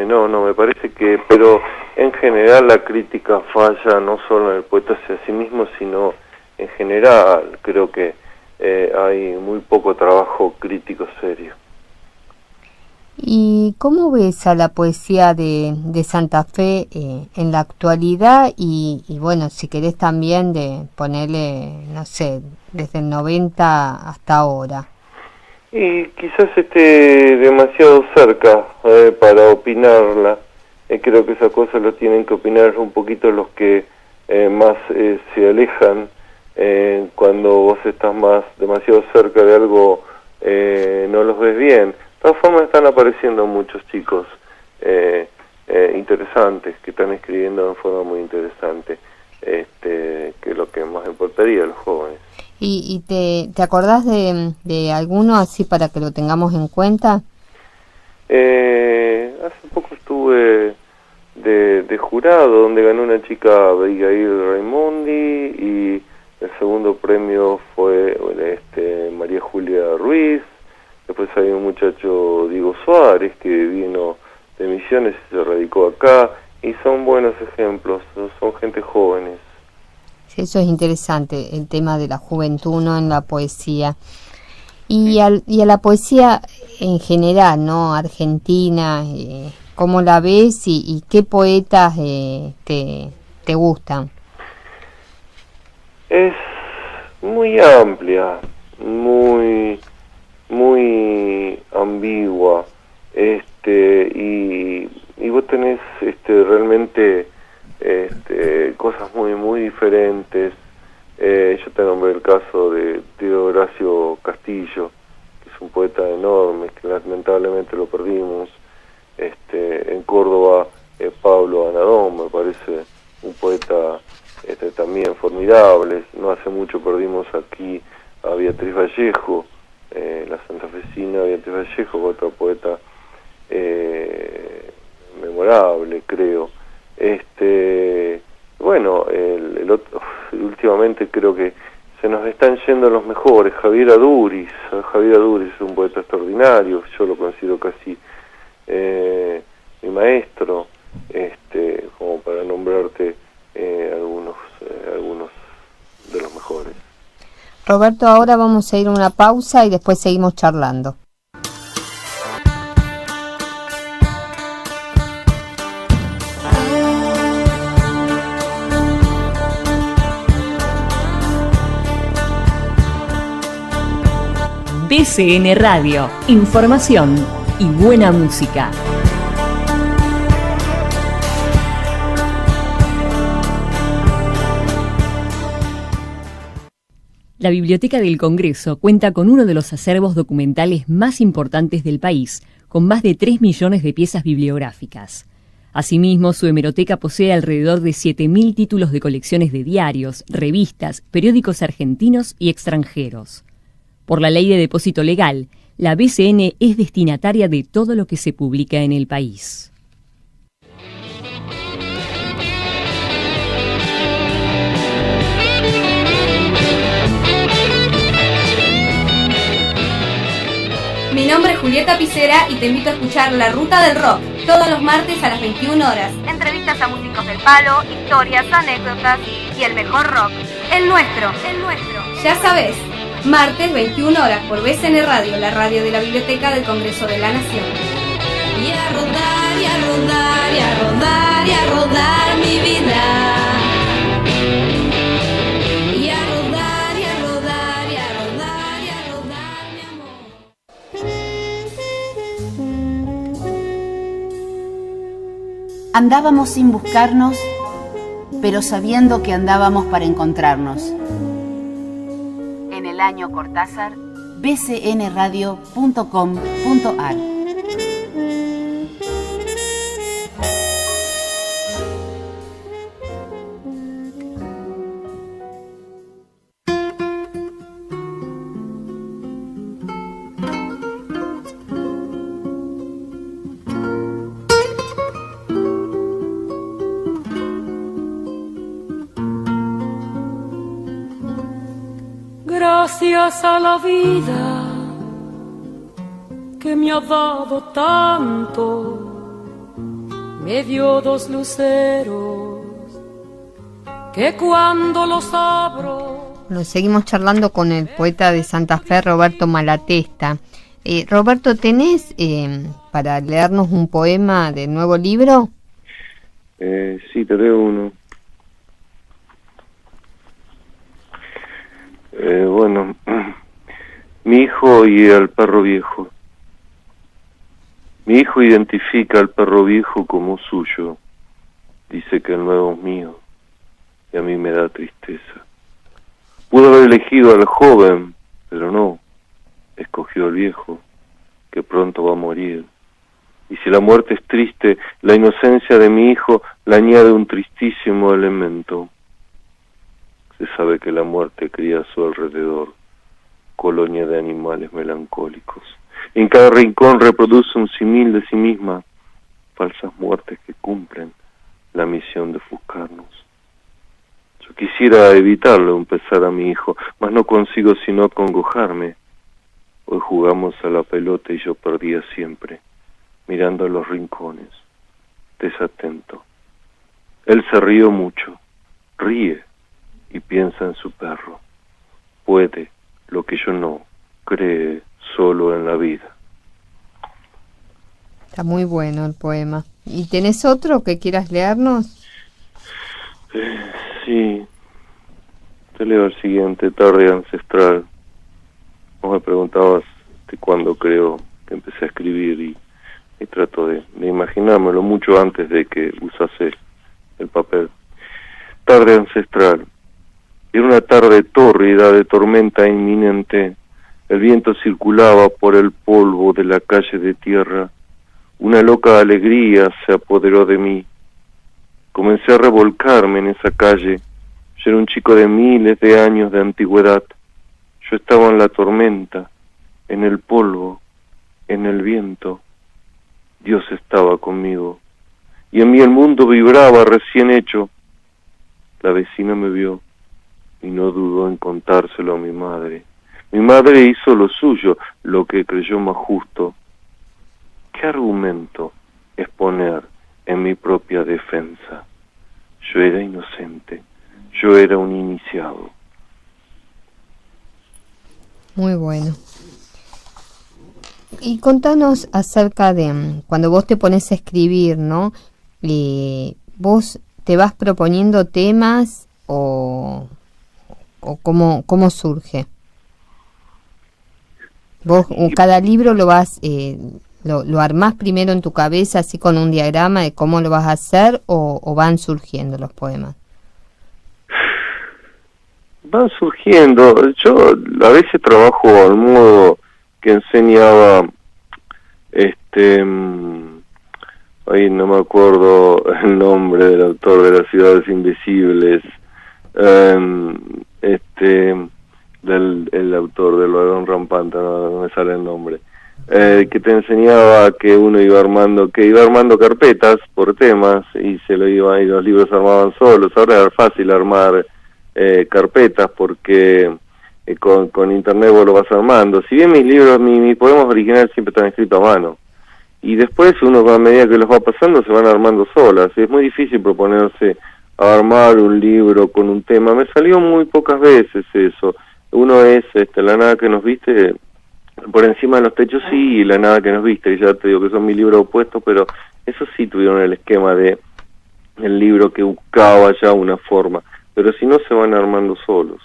No, me parece que, pero en general la crítica falla no solo en el poeta hacia sí mismo, sino en general. Creo que hay muy poco trabajo crítico serio. ¿Y cómo ves a la poesía de Santa Fe en la actualidad? Y bueno, si querés también de ponerle, no sé, desde el 90 hasta ahora. Y quizás esté demasiado cerca para opinarla. Creo que esa cosa lo tienen que opinar un poquito los que más se alejan. Cuando vos estás demasiado cerca de algo, no los ves bien. De todas formas están apareciendo muchos chicos interesantes, que están escribiendo en forma muy interesante, que es lo que más importaría a los jóvenes. ¿Y te acordás de alguno así para que lo tengamos en cuenta? Hace poco estuve de jurado, donde ganó una chica, Abigail Raimondi, y el segundo premio fue María Julia Ruiz. Después hay un muchacho, Diego Suárez, que vino de Misiones y se radicó acá, y son buenos ejemplos, son gente jóvenes. Sí, eso es interesante, el tema de la juventud, ¿no?, en la poesía. Y a la poesía en general, ¿no?, argentina, ¿cómo la ves y qué poetas te gustan? Es muy amplia, muy ambigua, y vos tenés realmente cosas muy diferentes. Yo te nombré el caso de Horacio Castillo, que es un poeta enorme, que lamentablemente lo perdimos. En Córdoba, Pablo Anadón, me parece un poeta también formidable. No hace mucho perdimos aquí a Beatriz Vallejo, la santafesina Beatriz Vallejo, otra poeta memorable, creo. Bueno, el otro, últimamente creo que se nos están yendo los mejores. Javier Aduriz es un poeta extraordinario, yo lo considero casi mi maestro, como para nombrarte algunos de los mejores. Roberto, ahora vamos a ir a una pausa y después seguimos charlando. BCN Radio, información y buena música. La Biblioteca del Congreso cuenta con uno de los acervos documentales más importantes del país, con más de 3 millones de piezas bibliográficas. Asimismo, su hemeroteca posee alrededor de 7.000 títulos de colecciones de diarios, revistas, periódicos argentinos y extranjeros. Por la Ley de Depósito Legal, la BCN es destinataria de todo lo que se publica en el país. Mi nombre es Julieta Picera y te invito a escuchar La Ruta del Rock, todos los martes a las 21 horas. Entrevistas a músicos del palo, historias, anécdotas y el mejor rock. El nuestro. Ya sabes, martes 21 horas por BCN Radio, la radio de la Biblioteca del Congreso de la Nación. Y a rodar, y a rodar, y a rodar, y a rodar mi vida. Andábamos sin buscarnos, pero sabiendo que andábamos para encontrarnos. En el año Cortázar, bcnradio.com.ar. Gracias a la vida que me ha dado tanto, me dio 2 luceros que cuando los abro... Bueno, seguimos charlando con el poeta de Santa Fe, Roberto Malatesta. Roberto, ¿tenés para leernos un poema del nuevo libro? Sí, te leo uno. Bueno, mi hijo y el perro viejo. Mi hijo identifica al perro viejo como suyo. Dice que el nuevo es mío y a mí me da tristeza. Pudo haber elegido al joven, pero no. Escogió al viejo, que pronto va a morir. Y si la muerte es triste, la inocencia de mi hijo la añade un tristísimo elemento. Se sabe que la muerte cría a su alrededor colonia de animales melancólicos. Y en cada rincón reproduce un símil de sí misma, falsas muertes que cumplen la misión de ofuscarnos. Yo quisiera evitarle un pesar a mi hijo, mas no consigo sino acongojarme. Hoy jugamos a la pelota y yo perdía siempre, mirando a los rincones, desatento. Él se rió mucho, ríe y piensa en su perro. Puede lo que yo no, cree solo en la vida. Está muy bueno el poema. ¿Y tenés otro que quieras leernos? Sí, te leo el siguiente, Tarde Ancestral. Vos me preguntabas de cuándo creo que empecé a escribir y trato de imaginármelo mucho antes de que usase el papel. Tarde Ancestral. Era una tarde tórrida de tormenta inminente. El viento circulaba por el polvo de la calle de tierra. Una loca alegría se apoderó de mí. Comencé a revolcarme en esa calle. Yo era un chico de miles de años de antigüedad. Yo estaba en la tormenta, en el polvo, en el viento. Dios estaba conmigo. Y en mí el mundo vibraba recién hecho. La vecina me vio y no dudó en contárselo a mi madre. Mi madre hizo lo suyo, lo que creyó más justo. ¿Qué argumento exponer en mi propia defensa? Yo era inocente, yo era un iniciado. Muy bueno. Y contanos acerca de cuando vos te pones a escribir, ¿no? ¿Vos te vas proponiendo temas o cómo surge? Vos cada libro lo vas lo armás primero en tu cabeza así con un diagrama de cómo lo vas a hacer o van surgiendo los poemas. Van surgiendo. Yo a veces trabajo al modo que enseñaba ahí no me acuerdo el nombre del autor de Las ciudades invisibles, el autor del Varón Rampante, no me sale el nombre, que te enseñaba que uno iba armando carpetas por temas y y los libros se armaban solos. Ahora es fácil armar carpetas porque con internet vos lo vas armando. Si bien mis libros, mis poemas originales siempre están escritos a mano, y después uno a medida que los va pasando se van armando solas. Es muy difícil proponerse a armar un libro con un tema. Me salió muy pocas veces eso. Uno es La nada que nos viste, por encima de los techos sí, y La nada que nos viste, y ya te digo que son mis libros opuestos, pero esos sí tuvieron el esquema de el libro que buscaba ya una forma, pero si no se van armando solos.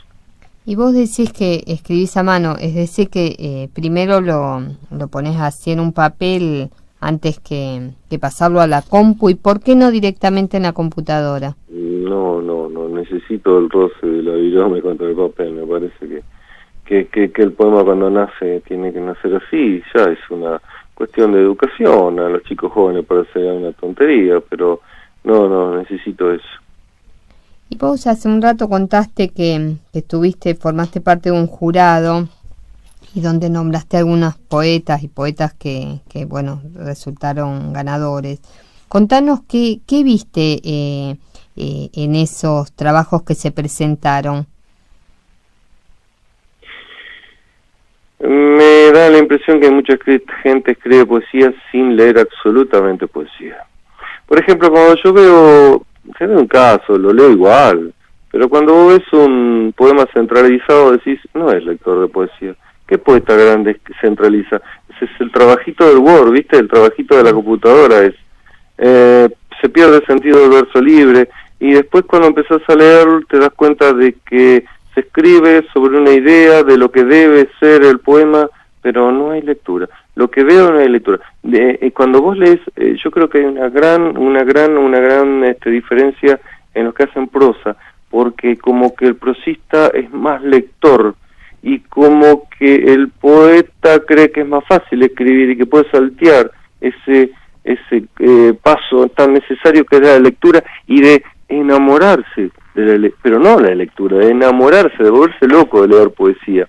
Y vos decís que escribís a mano, es decir que primero lo pones así en un papel antes que pasarlo a la compu, ¿y por qué no directamente en la computadora? No necesito el roce de la virome contra el papel. Me parece que el poema cuando nace tiene que nacer así. Ya es una cuestión de educación. A los chicos jóvenes parece una tontería, pero no necesito eso. Y vos hace un rato contaste que formaste parte de un jurado y donde nombraste algunos poetas que bueno, resultaron ganadores. Contanos qué viste en esos trabajos que se presentaron. Me da la impresión que mucha gente escribe poesía sin leer absolutamente poesía. Por ejemplo, cuando yo veo un caso, lo leo igual, pero cuando vos ves un poema centralizado decís, no es lector de poesía. ¿Qué poeta grande centraliza? Ese es el trabajito del Word, ¿viste? El trabajito de la computadora se pierde el sentido del verso libre, y después cuando empezás a leer te das cuenta de que se escribe sobre una idea de lo que debe ser el poema, pero no hay lectura. Lo que veo no hay lectura. Cuando vos lees, yo creo que hay una gran diferencia en los que hacen prosa, porque como que el prosista es más lector, y como que el poeta cree que es más fácil escribir y que puede saltear ese ese paso tan necesario que es la lectura y de enamorarse pero no la lectura, de enamorarse, de volverse loco de leer poesía.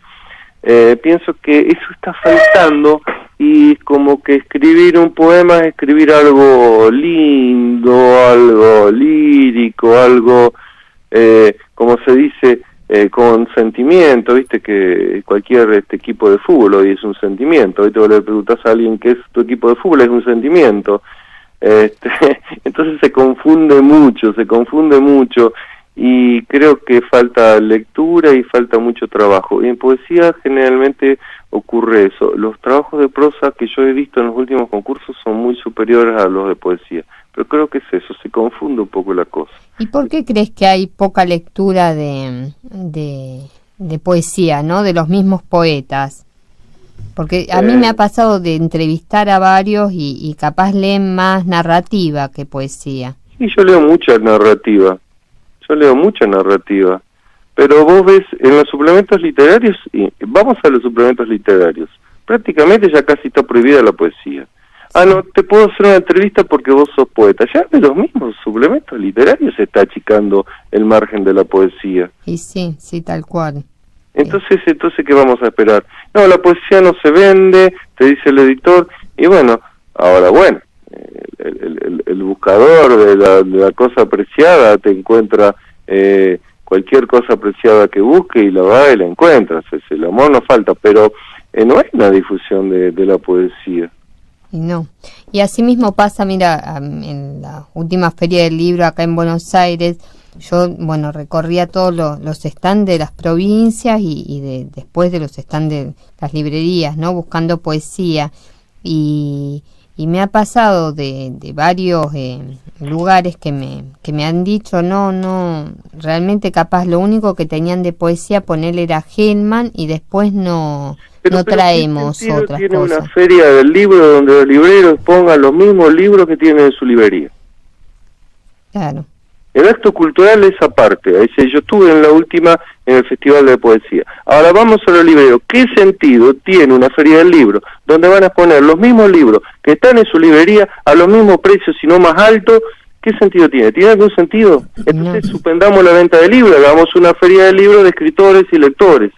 Pienso que eso está faltando, y como que escribir un poema es escribir algo lindo, algo lírico, algo, como se dice, con sentimiento. Viste que cualquier equipo de fútbol hoy es un sentimiento. Hoy te le preguntas a alguien qué es tu equipo de fútbol, es un sentimiento. Entonces se confunde mucho, y creo que falta lectura y falta mucho trabajo. Y en poesía generalmente ocurre eso. Los trabajos de prosa que yo he visto en los últimos concursos son muy superiores a los de poesía, pero creo que es eso, se confunde un poco la cosa. ¿Y por qué crees que hay poca lectura de poesía, ¿no? De los mismos poetas? Porque a mí me ha pasado de entrevistar a varios y capaz leen más narrativa que poesía. Sí, yo leo mucha narrativa, pero vos ves en los suplementos literarios, y vamos a los suplementos literarios, prácticamente ya casi está prohibida la poesía. Ah, no, te puedo hacer una entrevista porque vos sos poeta. Ya de los mismos suplementos literarios se está achicando el margen de la poesía. Y sí, tal cual. Entonces, ¿qué vamos a esperar? No, la poesía no se vende, te dice el editor, y bueno, ahora el buscador de la cosa apreciada te encuentra cualquier cosa apreciada que busque y la va y la encuentras. El amor no falta, pero no hay una difusión de la poesía. Y no. Y así mismo pasa, mira, en la última feria del libro acá en Buenos Aires, yo, recorría todos los stands de las provincias y después de los stands de las librerías, ¿no? Buscando poesía. Y me ha pasado de varios lugares que me han dicho, no, realmente capaz lo único que tenían de poesía ponerle era Hellman y después no traemos otras tiene cosas. Una feria del libro donde los libreros pongan los mismos libros que tienen en su librería. Claro. El acto cultural es aparte. Yo estuve en la última en el Festival de Poesía. Ahora vamos a los libreros. ¿Qué sentido tiene una feria del libro donde van a poner los mismos libros que están en su librería a los mismos precios, si no más altos? ¿Qué sentido tiene? ¿Tiene algún sentido? Entonces suspendamos la venta de libros, hagamos una feria del libro de escritores y lectores.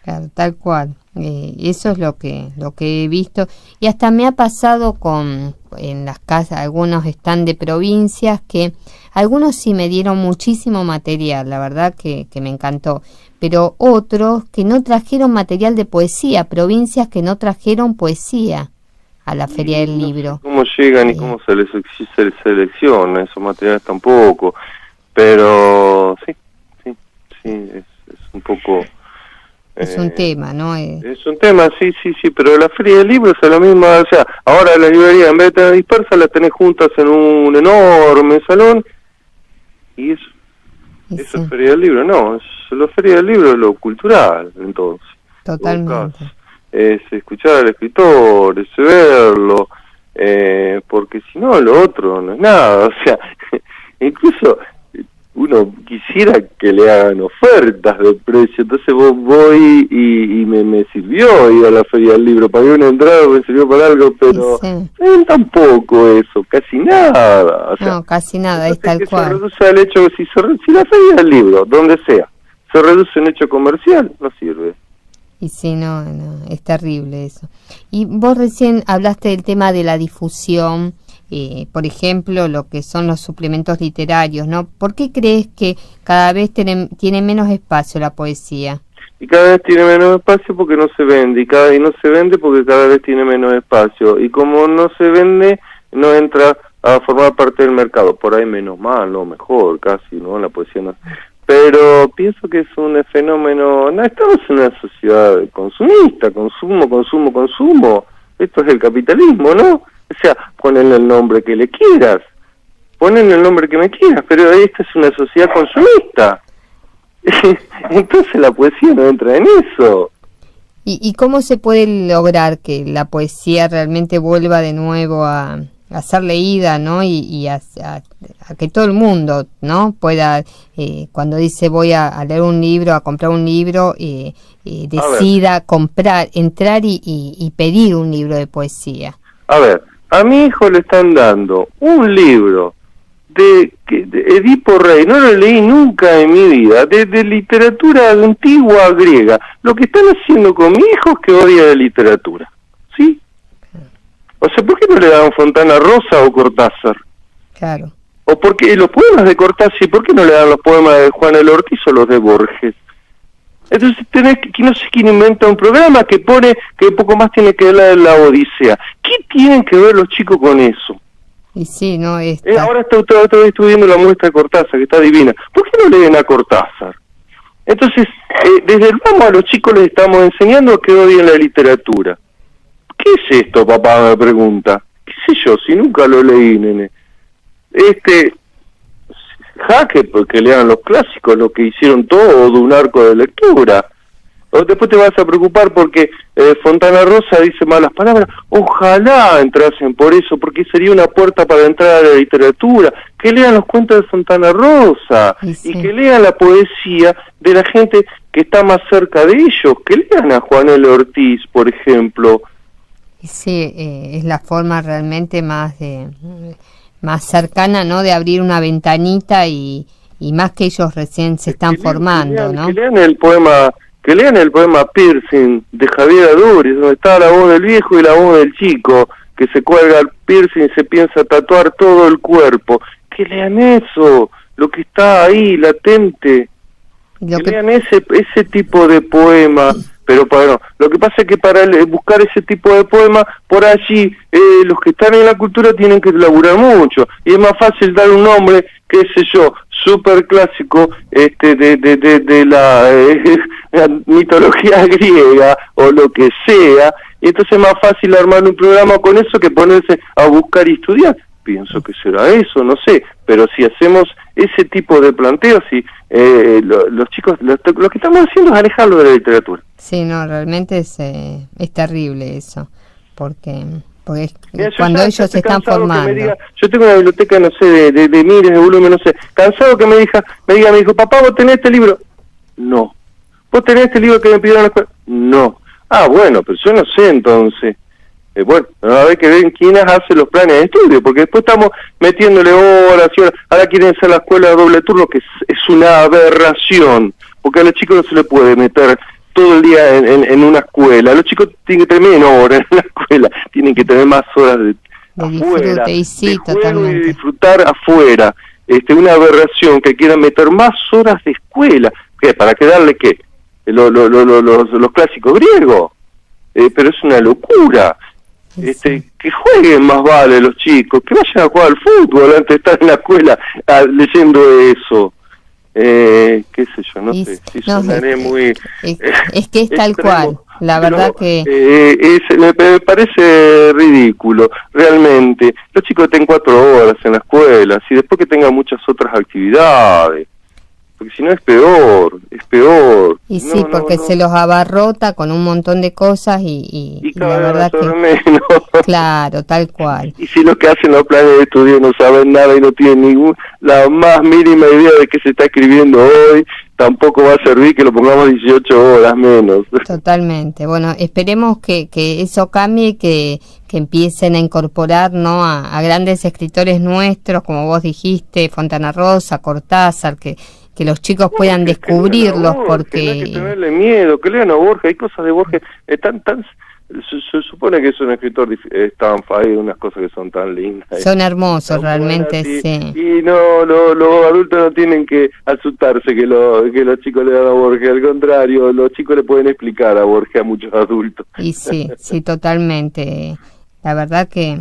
Claro, tal cual. Eso es lo que he visto, y hasta me ha pasado en las casas, algunos están de provincias, que algunos sí me dieron muchísimo material, la verdad que me encantó, pero otros que no trajeron material de poesía, provincias que no trajeron poesía a la feria del libro. ¿Cómo llegan y cómo se les selecciona esos materiales tampoco? Pero sí, es un poco... Es un tema, ¿no? Es un tema, sí, pero la feria del libro es lo mismo, o sea, ahora la librería en vez de tener dispersas la tenés juntas en un enorme salón, y eso es feria del libro, no, la feria del libro es lo cultural, entonces. Totalmente. Es escuchar al escritor, es verlo, porque si no, lo otro no es nada, o sea, incluso... uno quisiera que le hagan ofertas de precio, entonces voy y me sirvió ir a la feria del libro, pagué una entrada, me sirvió para algo, pero tampoco eso, casi nada. O sea, no, casi nada, es tal cual. Se reduce al hecho, si la feria del libro, donde sea, se reduce un hecho comercial, no sirve. Y sí, no, es terrible eso. Y vos recién hablaste del tema de la difusión, por ejemplo, lo que son los suplementos literarios, ¿no? ¿Por qué crees que cada vez tiene menos espacio la poesía? Y cada vez tiene menos espacio porque no se vende, y no se vende porque cada vez tiene menos espacio, y como no se vende, no entra a formar parte del mercado, por ahí menos mal, no mejor, casi, ¿no? La poesía no... Pero pienso que es un fenómeno, no, estamos en una sociedad consumista, consumo, esto es el capitalismo, ¿no? O sea, ponenle el nombre que le quieras, ponenle el nombre que me quieras, pero esta es una sociedad consumista. Entonces la poesía no entra en eso. ¿Y cómo se puede lograr que la poesía realmente vuelva de nuevo a ser leída, ¿no? Y a que todo el mundo, ¿no? Pueda, cuando dice voy a leer un libro, a comprar un libro, decida comprar, entrar y pedir un libro de poesía. A ver, a mi hijo le están dando un libro de Edipo Rey, no lo leí nunca en mi vida, de literatura antigua griega. Lo que están haciendo con mi hijo es que odia la literatura, ¿sí? O sea, ¿por qué no le dan Fontana Rosa o Cortázar? Claro. O porque los poemas de Cortázar, ¿por qué no le dan los poemas de Juan el Ortiz o los de Borges? Entonces tenés que no sé quién inventa un programa que pone que poco más tiene que ver la Odisea. ¿Qué tienen que ver los chicos con eso? Y sí, no es. Ahora estoy viendo la muestra de Cortázar, que está divina. ¿Por qué no leen a Cortázar? Entonces, desde el vamos a los chicos les estamos enseñando que odien la literatura. ¿Qué es esto, papá? Me pregunta. ¿Qué sé yo? Si nunca lo leí, nene. Jaque, porque lean los clásicos, lo que hicieron todo de un arco de lectura. O después te vas a preocupar porque Fontana Rosa dice malas palabras. Ojalá entrasen por eso, porque sería una puerta para entrar a la literatura. Que lean los cuentos de Fontana Rosa y que lean la poesía de la gente que está más cerca de ellos. Que lean a Juan L. Ortiz, por ejemplo. Sí, es la forma realmente más cercana, ¿no? De abrir una ventanita y más que ellos recién se están formando, ¿no? Que lean el poema Piercing de Javier Adúriz, donde está la voz del viejo y la voz del chico, que se cuelga el piercing y se piensa tatuar todo el cuerpo. Que lean eso, lo que está ahí, latente. Que lean ese tipo de poema. Pero bueno, lo que pasa es que para buscar ese tipo de poema, por allí los que están en la cultura tienen que laburar mucho. Y es más fácil dar un nombre, qué sé yo, súper clásico de la mitología griega o lo que sea. Y entonces es más fácil armar un programa con eso que ponerse a buscar y estudiar. Pienso que será eso, no sé. Pero si hacemos ese tipo de planteos, los chicos, lo que estamos haciendo es alejarlo de la literatura. Sí, no, realmente es terrible eso, porque cuando ellos se están formando. Yo tengo una biblioteca, no sé, de miles de volúmenes, no sé, cansado que me diga, me dijo, papá, ¿vos tenés este libro? No. ¿Vos tenés este libro que me pidieron en la escuela? No. Ah, bueno, pero yo no sé entonces. Bueno, a ver que ven quiénes hacen los planes de estudio, porque después estamos metiéndole horas y horas. Ahora quieren hacer la escuela de doble turno, que es una aberración, porque a los chicos no se les puede meter todo el día en una escuela. Los chicos tienen que tener menos horas en la escuela, tienen que tener más horas de afuera, y sí, de juego totalmente. y de disfrutar afuera. Una aberración que quieran meter más horas de escuela. ¿Qué? ¿Para qué darle qué? Los clásicos griegos. Pero es una locura. Que jueguen más vale los chicos, que vayan a jugar al fútbol antes de estar en la escuela leyendo eso. Qué sé yo, no sé si sonaré muy... Es que es tal cual, la verdad que... me parece ridículo, realmente. Los chicos estén 4 horas en la escuela, y después que tengan muchas otras actividades. Porque si no es peor. Y sí, porque se los abarrota con un montón de cosas y la verdad que... menos. Claro, tal cual. Y si los que hacen los planes de estudio no saben nada y no tienen la más mínima idea de qué se está escribiendo hoy, tampoco va a servir que lo pongamos 18 horas menos. Totalmente. Bueno, esperemos que eso cambie, que empiecen a incorporar, ¿no?, a grandes escritores nuestros, como vos dijiste, Fontana Rosa, Cortázar, que los chicos puedan descubrirlos, porque... No hay que tenerle miedo, que lean a Borges. Hay cosas de Borges se supone que es un escritor hay unas cosas que son tan lindas. Son hermosos, realmente, sí. Y no, los adultos no tienen que asustarse que los chicos le dan a Borges. Al contrario, los chicos le pueden explicar a Borges a muchos adultos. Y sí, totalmente. La verdad que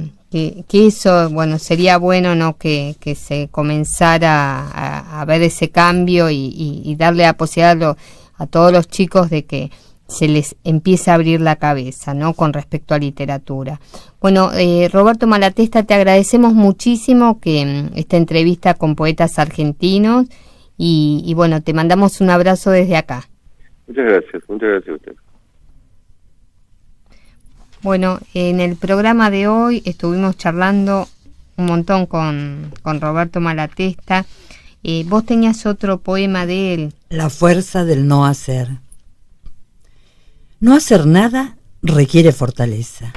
eso, bueno, sería bueno, ¿no?, que se comenzara a ver ese cambio y darle la posibilidad a todos los chicos de que se les empiece a abrir la cabeza, ¿no?, con respecto a literatura. Bueno, Roberto Malatesta, te agradecemos muchísimo que esta entrevista con poetas argentinos y bueno, te mandamos un abrazo desde acá. Muchas gracias a usted. Bueno, en el programa de hoy estuvimos charlando un montón con Roberto Malatesta. Vos tenías otro poema de él. La fuerza del no hacer. No hacer nada requiere fortaleza.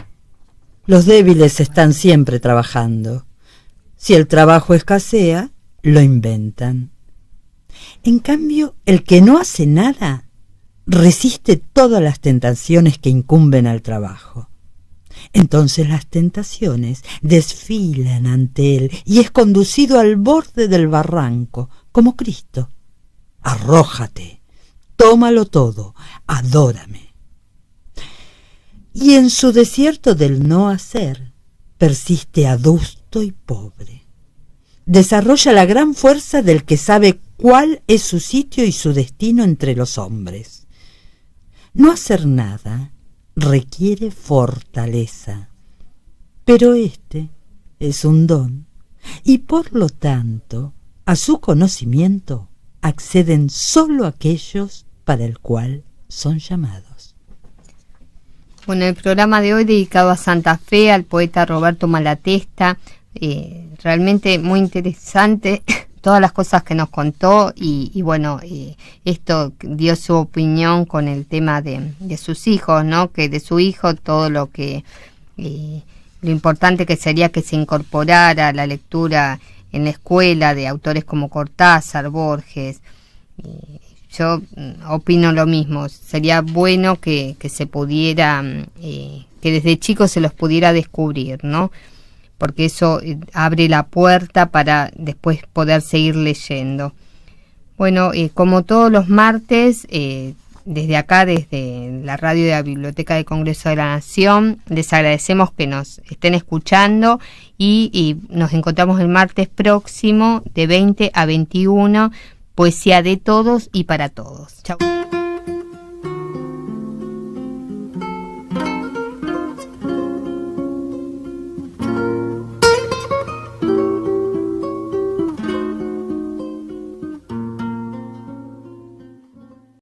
Los débiles están siempre trabajando. Si el trabajo escasea, lo inventan. En cambio, el que no hace nada resiste todas las tentaciones que incumben al trabajo. Entonces las tentaciones desfilan ante él y es conducido al borde del barranco, como Cristo. Arrójate, tómalo todo, adórame. Y en su desierto del no hacer, persiste adusto y pobre. Desarrolla la gran fuerza del que sabe cuál es su sitio y su destino entre los hombres. No hacer nada requiere fortaleza, pero este es un don, y por lo tanto a su conocimiento acceden sólo aquellos para el cual son llamados. Bueno, el programa de hoy dedicado a Santa Fe, al poeta Roberto Malatesta, realmente muy interesante todas las cosas que nos contó y bueno, esto dio su opinión con el tema de sus hijos, ¿no? Que de su hijo todo lo importante que sería que se incorporara la lectura en la escuela de autores como Cortázar, Borges. Yo opino lo mismo, sería bueno que se pudiera, que desde chicos se los pudiera descubrir, ¿no? Porque eso abre la puerta para después poder seguir leyendo. Bueno, como todos los martes, desde acá, desde la radio de la Biblioteca del Congreso de la Nación, les agradecemos que nos estén escuchando y nos encontramos el martes próximo de 20 a 21, poesía de todos y para todos. Chau.